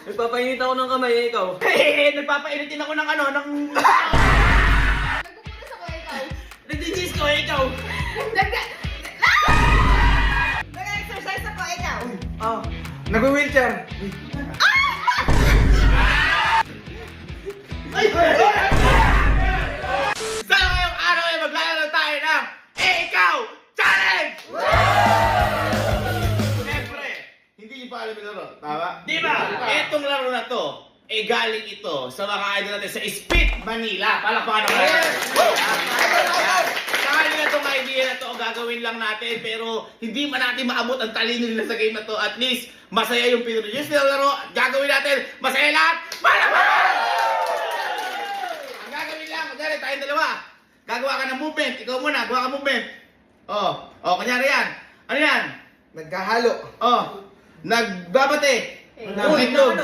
Nagpapainit ako ng kamay, ikaw. Nagpapainitin ako ng ano, ng... Nagpupunas ako, ikaw. Nagdidis ko, ikaw. Nag-exercise ako, ikaw. Ah, nag-wheelchair. Sa ngayong araw ay maglalaro tayo ng Ikaw Challenge! Siyempre, hindi niyo pa alam yung laro, tama? Di ba? Etong laro na to, galing ito sa mga idol natin sa Speed Manila. Palakpakan ako natin. Sa kanila itong idea na to, gagawin lang natin, pero hindi man natin maabot ang talino nila sa game na to. At least, masaya yung pinroduce nila laro. Gagawin natin, masaya lahat. Palakpakan! Ang gagawin lang, kunyari tayong dalawa. Gagawa ka ng movement. Ikaw muna, gawa ka movement. Kunyari yan. Ano yan? Nagkahalo. Nagbabate. Nag-itlog.